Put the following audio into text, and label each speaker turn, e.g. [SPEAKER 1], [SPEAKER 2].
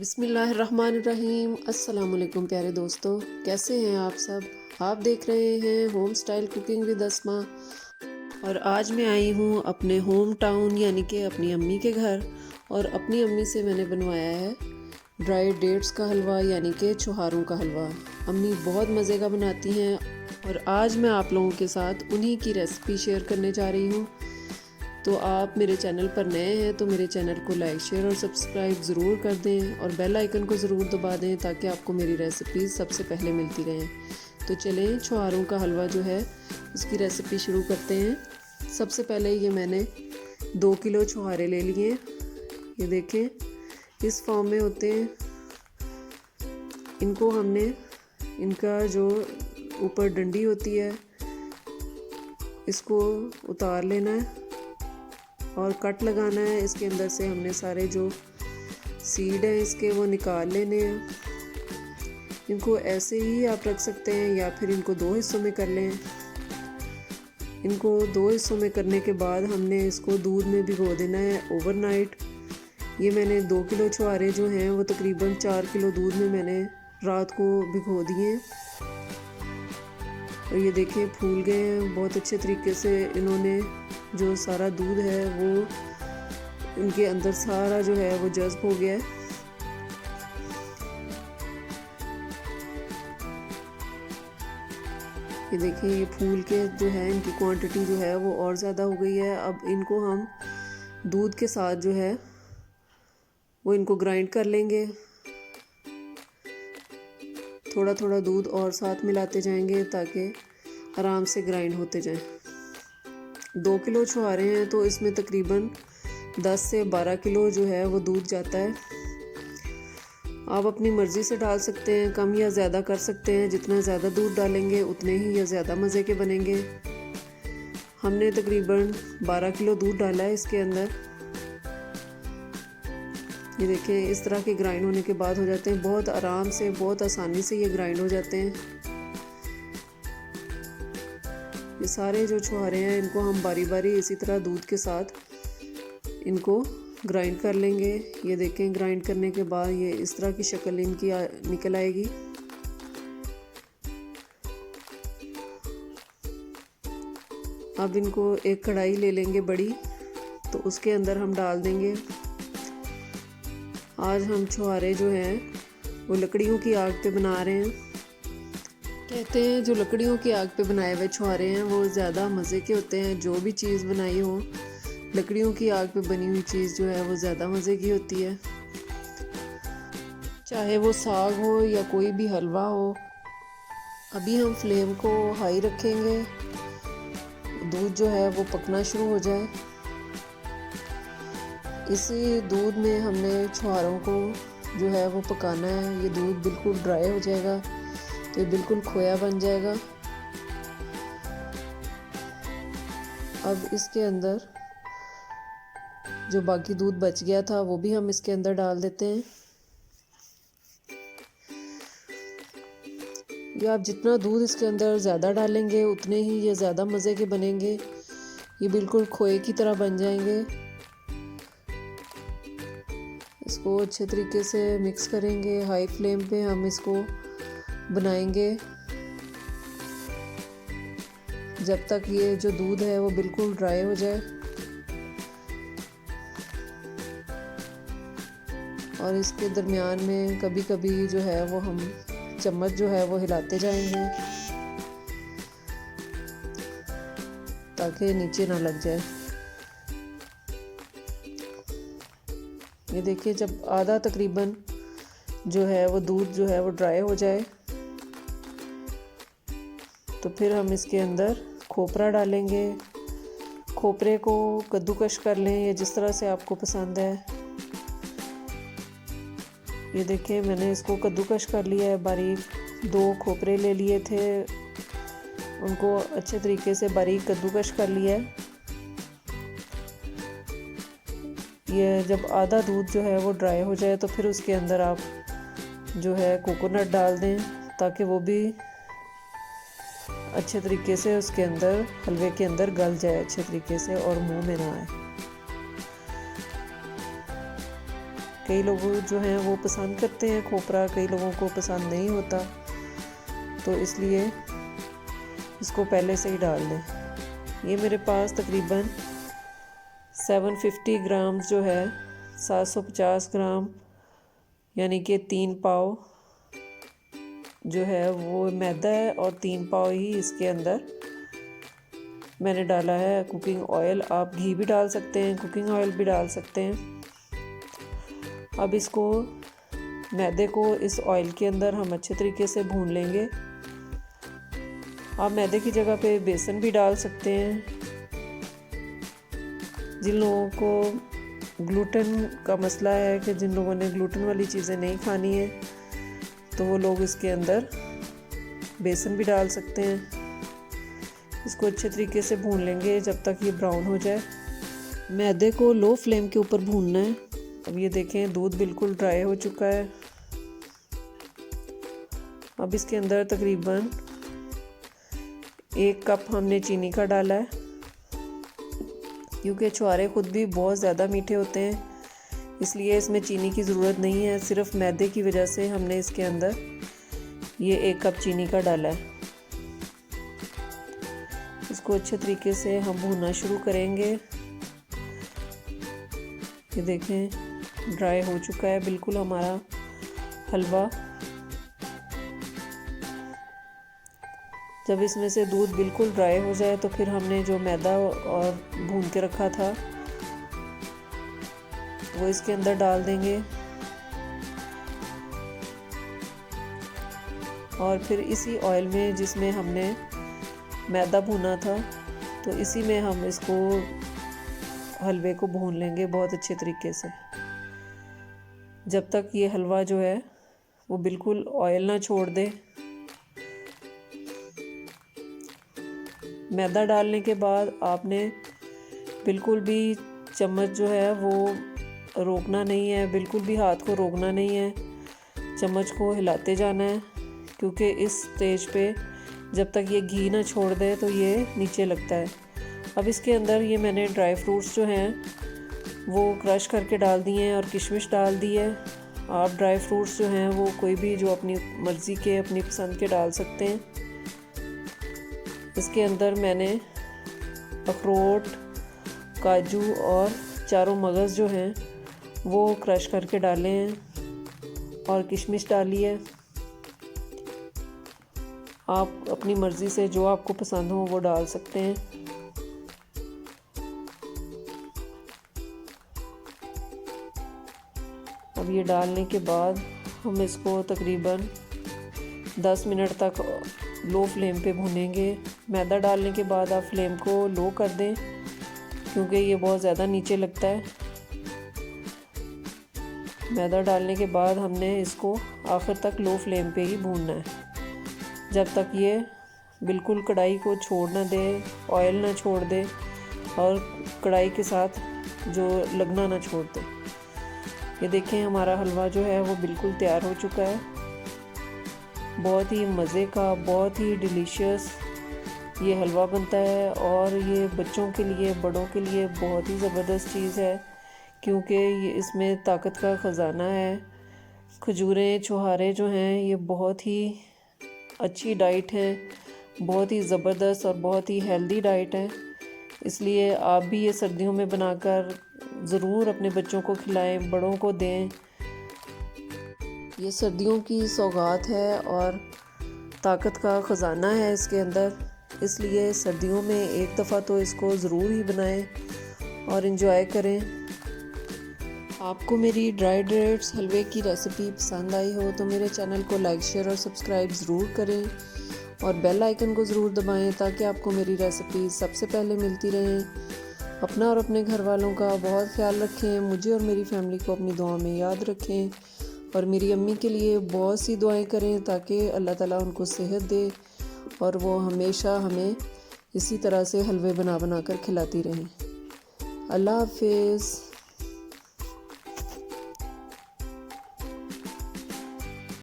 [SPEAKER 1] बिस्मिल्लाहिर्रहमानिर्रहीम। अस्सलाम वालेकुम प्यारे दोस्तों, कैसे हैं आप सब। आप देख रहे हैं होम स्टाइल कुकिंग विद अस्मा और आज मैं आई हूँ अपने होम टाउन यानी कि अपनी अम्मी के घर। और अपनी अम्मी से मैंने बनवाया है ड्राई डेट्स का हलवा यानी कि छुहारों का हलवा। अम्मी बहुत मज़े का बनाती हैं और आज मैं आप लोगों के साथ उन्हीं की रेसिपी शेयर करने जा रही हूँ। तो आप मेरे चैनल पर नए हैं तो मेरे चैनल को लाइक शेयर और सब्सक्राइब ज़रूर कर दें और बेल आइकन को ज़रूर दबा दें ताकि आपको मेरी रेसिपीज़ सबसे पहले मिलती रहें। तो चलें छुहारों का हलवा जो है उसकी रेसिपी शुरू करते हैं। सबसे पहले ये मैंने 2 किलो छुहारे ले लिए। ये देखें इस फॉर्म में होते हैं। इनको हमने इनका जो ऊपर डंडी होती है इसको उतार लेना है और कट लगाना है। इसके अंदर से हमने सारे जो सीड हैं इसके वो निकाल लेने हैं। इनको ऐसे ही आप रख सकते हैं या फिर इनको 2 हिस्सों में कर लें। इनको 2 हिस्सों में करने के बाद हमने इसको दूध में भिगो देना है ओवरनाइट। ये मैंने 2 किलो छुहारे जो हैं वो तकरीबन 4 किलो दूध में मैंने रात को भिगो दिए और ये देखें फूल गए हैं बहुत अच्छे तरीके से। इन्होंने जो सारा दूध है वो इनके अंदर सारा जो है वो जज्ब हो गया है। ये देखिए ये फूल के जो है इनकी क्वांटिटी जो है वो और ज़्यादा हो गई है। अब इनको हम दूध के साथ जो है वो इनको ग्राइंड कर लेंगे। थोड़ा थोड़ा दूध और साथ मिलाते जाएंगे ताकि आराम से ग्राइंड होते जाएं। 2 किलो छुहारे हैं तो इसमें तकरीबन 10 से 12 किलो जो है वो दूध जाता है। आप अपनी मर्ज़ी से डाल सकते हैं, कम या ज़्यादा कर सकते हैं। जितना ज़्यादा दूध डालेंगे उतने ही या ज़्यादा मज़े के बनेंगे। हमने तकरीबन 12 किलो दूध डाला है इसके अंदर। ये देखें इस तरह के ग्राइंड होने के बाद हो जाते हैं। बहुत आराम से बहुत आसानी से ये ग्राइंड हो जाते हैं। ये सारे जो छुहारे हैं इनको हम बारी बारी इसी तरह दूध के साथ इनको ग्राइंड कर लेंगे। ये देखें ग्राइंड करने के बाद ये इस तरह की शक्ल इनकी निकल आएगी। अब इनको एक कढ़ाई ले लेंगे बड़ी, तो उसके अंदर हम डाल देंगे। आज हम छुहारे जो हैं वो लकड़ियों की आग पे बना रहे हैं। कहते हैं जो लकड़ियों की आग पे बनाए हुए छुहारे हैं वो ज़्यादा मज़े के होते हैं। जो भी चीज़ बनाई हो लकड़ियों की आग पे बनी हुई चीज़ जो है वो ज़्यादा मज़े की होती है। चाहे वो साग हो या कोई भी हलवा हो। अभी हम फ्लेम को हाई रखेंगे, दूध जो है वो पकना शुरू हो जाए। इसी दूध में हमने छुहारों को जो है वो पकाना है। ये दूध बिल्कुल ड्राई हो जाएगा तो ये बिल्कुल खोया बन जाएगा। अब इसके अंदर जो बाकी दूध बच गया था वो भी हम इसके अंदर डाल देते हैं। या आप जितना दूध इसके अंदर ज़्यादा डालेंगे उतने ही ये ज़्यादा मज़े के बनेंगे। ये बिल्कुल खोए की तरह बन जाएंगे। इसको अच्छे तरीके से मिक्स करेंगे। हाई फ्लेम पे हम इसको बनाएंगे जब तक ये जो दूध है वो बिल्कुल ड्राई हो जाए। और इसके दरमियान में कभी कभी जो है वो हम चम्मच जो है वो हिलाते जाएंगे ताकि नीचे ना लग जाए। ये देखिए जब आधा तकरीबन जो है वो दूध जो है वो ड्राई हो जाए तो फिर हम इसके अंदर खोपरा डालेंगे। खोपरे को कद्दूकश कर लें या जिस तरह से आपको पसंद है। ये देखिए मैंने इसको कद्दूकश कर लिया है बारीक। 2 खोपरे ले लिए थे, उनको अच्छे तरीके से बारीक कद्दूकश कर लिया है। ये जब आधा दूध जो है वो ड्राई हो जाए तो फिर उसके अंदर आप जो है कोकोनट डाल दें ताकि वो भी अच्छे तरीके से उसके अंदर हलवे के अंदर गल जाए अच्छे तरीके से और मुंह में ना आए। कई लोग जो हैं वो पसंद करते हैं खोपरा, कई लोगों को पसंद नहीं होता, तो इसलिए इसको पहले से ही डाल दें। ये मेरे पास तकरीबन 750 ग्राम जो है, 750 ग्राम यानी कि 3 पाव जो है वो मैदा है, और 3 पाव ही इसके अंदर मैंने डाला है कुकिंग ऑयल। आप घी भी डाल सकते हैं, कुकिंग ऑयल भी डाल सकते हैं। अब इसको मैदे को इस ऑयल के अंदर हम अच्छे तरीके से भून लेंगे। आप मैदे की जगह पे बेसन भी डाल सकते हैं। जिन लोगों को ग्लूटेन का मसला है, कि जिन लोगों ने ग्लूटेन वाली चीज़ें नहीं खानी है, तो वो लोग इसके अंदर बेसन भी डाल सकते हैं। इसको अच्छे तरीके से भून लेंगे जब तक ये ब्राउन हो जाए। मैदे को लो फ्लेम के ऊपर भूनना है। अब ये देखें दूध बिल्कुल ड्राई हो चुका है। अब इसके अंदर तकरीबन 1 कप हमने चीनी का डाला है, क्योंकि छुहारे खुद भी बहुत ज़्यादा मीठे होते हैं, इसलिए इसमें चीनी की ज़रूरत नहीं है। सिर्फ मैदे की वजह से हमने इसके अंदर ये 1 कप चीनी का डाला है। इसको अच्छे तरीके से हम भूनना शुरू करेंगे। ये देखें ड्राई हो चुका है बिल्कुल हमारा हलवा। जब इसमें से दूध बिल्कुल ड्राई हो जाए तो फिर हमने जो मैदा और भून के रखा था वो इसके अंदर डाल देंगे, और फिर इसी ऑयल में जिसमें हमने मैदा भुना था, तो इसी में हम इसको हलवे को भून लेंगे बहुत अच्छे तरीके से, जब तक ये हलवा जो है वो बिल्कुल ऑयल ना छोड़ दे। मैदा डालने के बाद आपने बिल्कुल भी चम्मच जो है वो रोकना नहीं है, बिल्कुल भी हाथ को रोकना नहीं है, चम्मच को हिलाते जाना है, क्योंकि इस स्टेज पे जब तक ये घी ना छोड़ दे तो ये नीचे लगता है। अब इसके अंदर ये मैंने ड्राई फ्रूट्स जो हैं वो क्रश करके डाल दिए हैं और किशमिश डाल दी है। आप ड्राई फ्रूट्स जो हैं वो कोई भी जो अपनी मर्ज़ी के, अपनी पसंद के डाल सकते हैं। इसके अंदर मैंने अखरोट, काजू और चारों मगज़ जो हैं वो क्रश करके डाले हैं और किशमिश डाली है। आप अपनी मर्ज़ी से जो आपको पसंद हो वो डाल सकते हैं। अब ये डालने के बाद हम इसको तकरीबन 10 मिनट तक लो फ्लेम पे भूनेंगे। मैदा डालने के बाद आप फ्लेम को लो कर दें, क्योंकि ये बहुत ज़्यादा नीचे लगता है। मैदा डालने के बाद हमने इसको आखिर तक लो फ्लेम पे ही भूनना है, जब तक ये बिल्कुल कढ़ाई को छोड़ ना दे, ऑयल ना छोड़ दे और कढ़ाई के साथ जो लगना ना छोड़ दे। ये देखें हमारा हलवा जो है वो बिल्कुल तैयार हो चुका है। बहुत ही मज़े का, बहुत ही डिलीशियस ये हलवा बनता है, और ये बच्चों के लिए, बड़ों के लिए बहुत ही ज़बरदस्त चीज़ है, क्योंकि ये इसमें ताकत का ख़जाना है। खजूरें, छुहारे जो हैं ये बहुत ही अच्छी डाइट है, बहुत ही ज़बरदस्त और बहुत ही हेल्दी डाइट है। इसलिए आप भी ये सर्दियों में बनाकर ज़रूर अपने बच्चों को खिलाएं, बड़ों को दें। ये सर्दियों की सौगात है और ताकत का ख़जाना है इसके अंदर, इसलिए सर्दियों में एक दफ़ा तो इसको ज़रूर ही बनाएं और इन्जॉय करें। आपको मेरी ड्राई डेट्स हलवे की रेसिपी पसंद आई हो तो मेरे चैनल को लाइक, शेयर और सब्सक्राइब ज़रूर करें, और बेल आइकन को ज़रूर दबाएं ताकि आपको मेरी रेसिपी सबसे पहले मिलती रहें। अपना और अपने घर वालों का बहुत ख्याल रखें, मुझे और मेरी फैमिली को अपनी दुआ में याद रखें, और मेरी अम्मी के लिए बहुत सी दुआएं करें ताकि अल्लाह ताला उनको सेहत दे और वो हमेशा हमें इसी तरह से हलवे बना कर खिलाती रहें। अल्लाह हाफिज़।